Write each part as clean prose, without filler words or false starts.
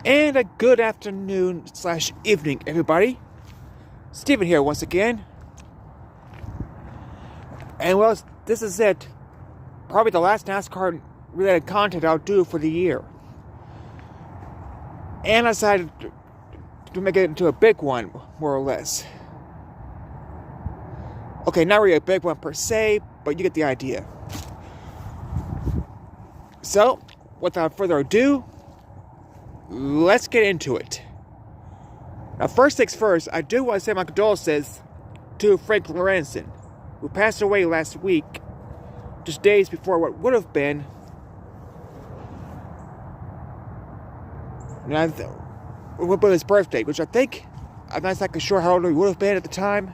And a good afternoon / evening, everybody. Steven here once again. And well, this is it. Probably the last NASCAR related content I'll do for the year. And I decided to make it into a big one, more or less. Okay, not really a big one per se, but you get the idea. So, without further ado, let's get into it. Now, first things first, I do want to say my condolences to Frank Lorenzen, who passed away last week, just days before what would have been his birthday, which I think, I'm not exactly sure how old he would have been at the time.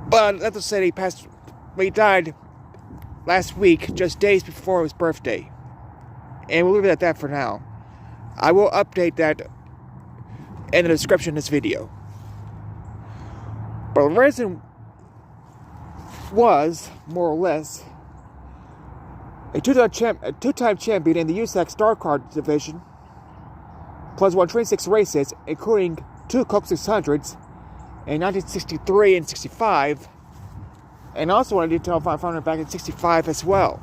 But let's just say he died last week, just days before his birthday. And we'll leave it at that for now. I will update that in the description of this video. But Lorenzen was, more or less, a two-time champion in the USAC Star Car division, plus won 26 races, including 2 Coke 600s in 1963 and 65, and also won a Daytona 500 back in 65 as well.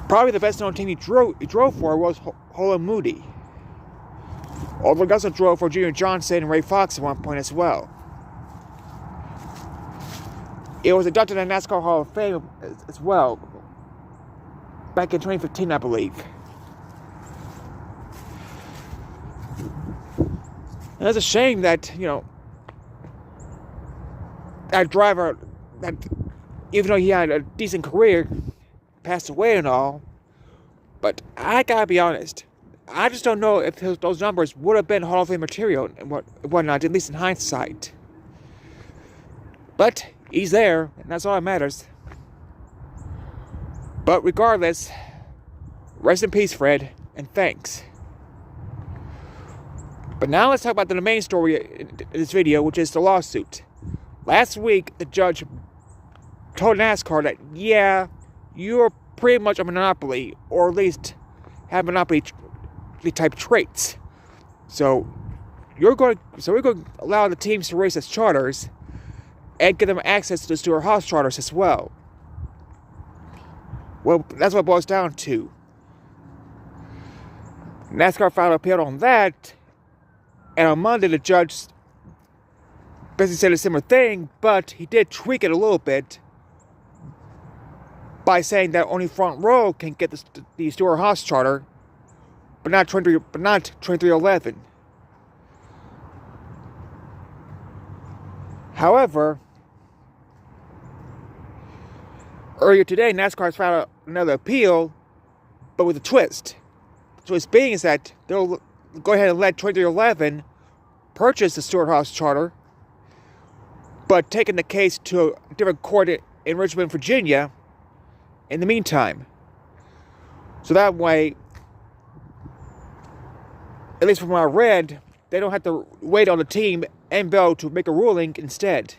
Probably the best-known team he drove for was Holland Moody, although he also drove for Junior Johnson and Ray Fox at one point as well. It was adopted in the NASCAR Hall of Fame as well, back in 2015, I believe. And it's a shame that, that driver, that even though he had a decent career, passed away and all, but I gotta be honest, I just don't know if those numbers would have been Hall of Fame material and whatnot, at least in hindsight. But he's there, and that's all that matters. But regardless, rest in peace, Fred, and thanks. But now let's talk about the main story in this video, which is the lawsuit. Last week, the judge told NASCAR that, yeah, you're pretty much a monopoly, or at least have monopoly type traits. So we're going to allow the teams to race as charters and give them access to the Stewart-Haas charters as well. Well, that's what it boils down to. NASCAR filed an appeal on that, and on Monday the judge basically said a similar thing, but he did tweak it a little bit by saying that only Frontrow can get the Stewart-Haas charter, but not 2311. However, earlier today, NASCAR has filed another appeal, but with a twist. The twist being is that they'll go ahead and let 2311 purchase the Stewart-Haas charter, but taking the case to a different court in Richmond, Virginia, in the meantime. So that way, at least from what I read, they don't have to wait on the team and Bell to make a ruling instead.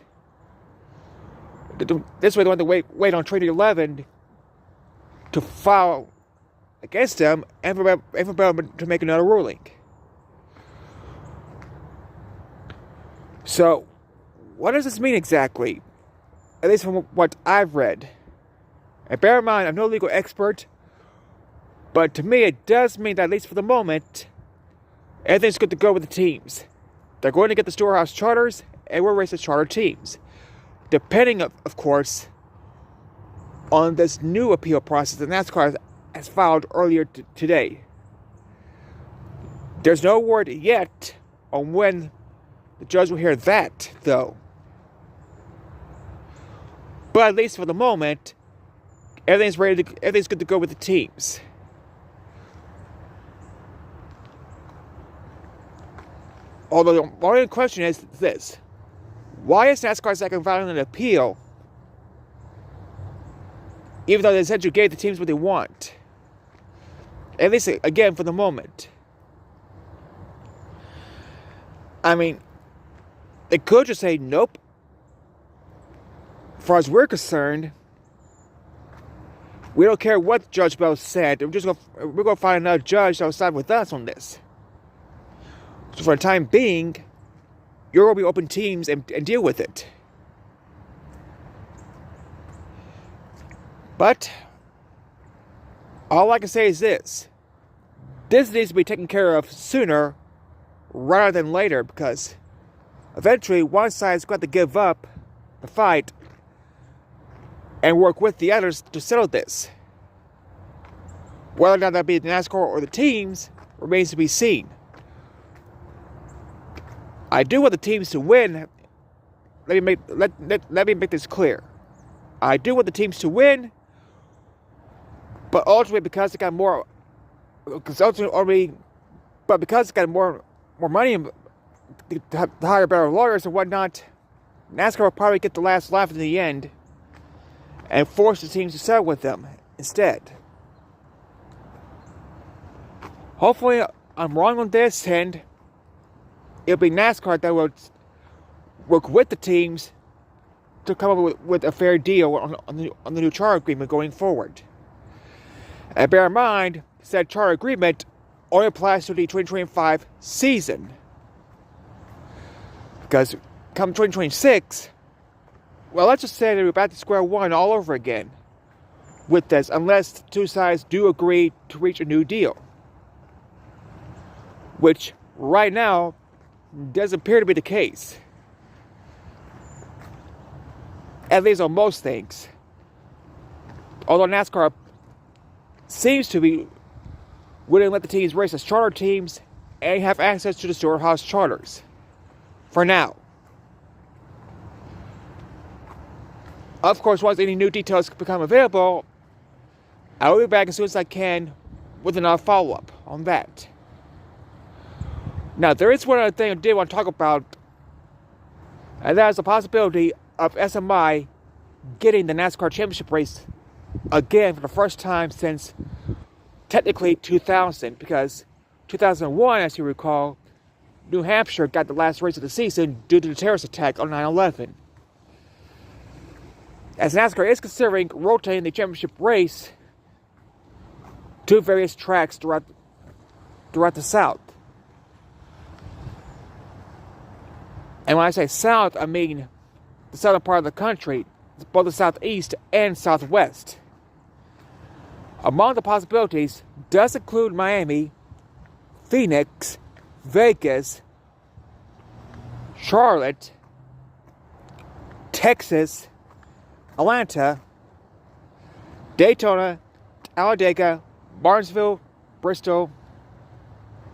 This way they don't have to wait on 2311 to file against them and for Bell to make another ruling. So, what does this mean exactly? At least from what I've read. And bear in mind, I'm no legal expert, but to me it does mean that at least for the moment, everything's good to go with the teams. They're going to get the Stewart-Haas charters, and we'll race the charter teams. Depending, of course, on this new appeal process that NASCAR has filed earlier today. There's no word yet on when the judge will hear that, though. But at least for the moment, everything's good to go with the teams. Although the only question is this: why is NASCAR second filing an appeal, even though they essentially gave the teams what they want? At least, again, for the moment. I mean, they could just say, nope. As far as we're concerned, We don't care what Judge Bell said. We're gonna find another judge that'll side with us on this. So for the time being, you're gonna be open teams and deal with it. But all I can say is this: this needs to be taken care of sooner rather than later, because eventually one side's got to give up the fight and work with the others to settle this. Whether or not that be the NASCAR or the teams remains to be seen. I do want the teams to win. Let me make this clear. I do want the teams to win, but ultimately because it got more, because it got more money to hire better lawyers and whatnot, NASCAR will probably get the last laugh in the end and force the teams to settle with them instead. Hopefully I'm wrong on this, and it'll be NASCAR that will work with the teams to come up with a fair deal on the new charter agreement going forward. And bear in mind, said charter agreement only applies to the 2025 season. Because come 2026, well, let's just say that we're back to square one all over again with this, unless the two sides do agree to reach a new deal. Which, right now, does appear to be the case. At least on most things. Although NASCAR seems to be willing to let the teams race as charter teams and have access to the storehouse charters. For now. Of course, once any new details become available, I will be back as soon as I can with another follow-up on that. Now, there is one other thing I did want to talk about, and that is the possibility of SMI getting the NASCAR championship race again for the first time since technically 2000, because 2001, as you recall, New Hampshire got the last race of the season due to the terrorist attack on 9/11. As NASCAR is considering rotating the championship race to various tracks throughout the South. And when I say South, I mean the southern part of the country, both the Southeast and Southwest. Among the possibilities does include Miami, Phoenix, Vegas, Charlotte, Texas, Atlanta, Daytona, Talladega, Martinsville, Bristol,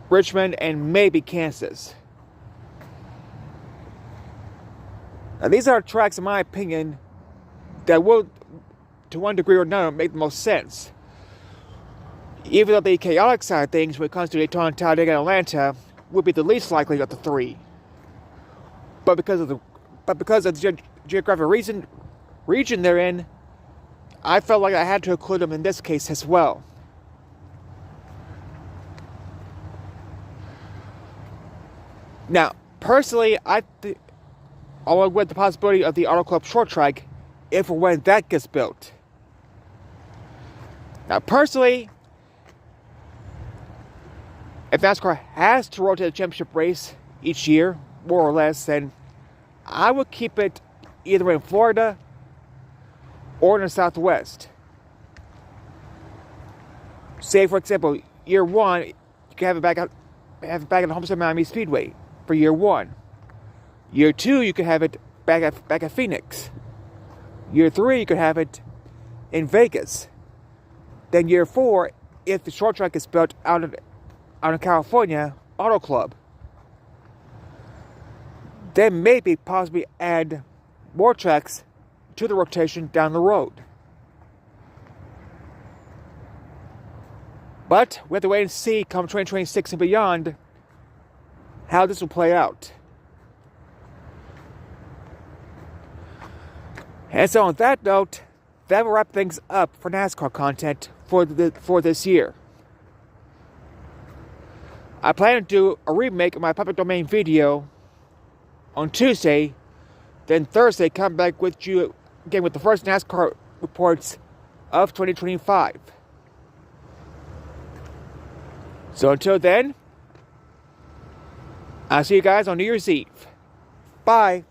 Richmond, and maybe Kansas. Now, these are tracks, in my opinion, that will, to one degree or another, make the most sense. Even though the chaotic side of things, when it comes to Daytona, Talladega, and Atlanta, would be the least likely of the three. But because of the geographic region they're in, I felt like I had to include them in this case as well. Now, personally, along with the possibility of the Auto Club short track, if or when that gets built. Now, personally, if NASCAR has to rotate the championship race each year, more or less, then I would keep it either in Florida or in the Southwest. Say, for example, year one, you can have it back at Homestead Miami Speedway for year one. Year two, you could have it back at Phoenix. Year three, you could have it in Vegas. Then year four, if the short track is built out in California, Auto Club. Then maybe possibly add more tracks to the rotation down the road. But we have to wait and see come 2026 and beyond how this will play out. And so on that note, that will wrap things up for NASCAR content for this year. I plan to do a remake of my public domain video on Tuesday, then Thursday come back with you again with the first NASCAR reports of 2025. So until then, I'll see you guys on New Year's Eve. Bye.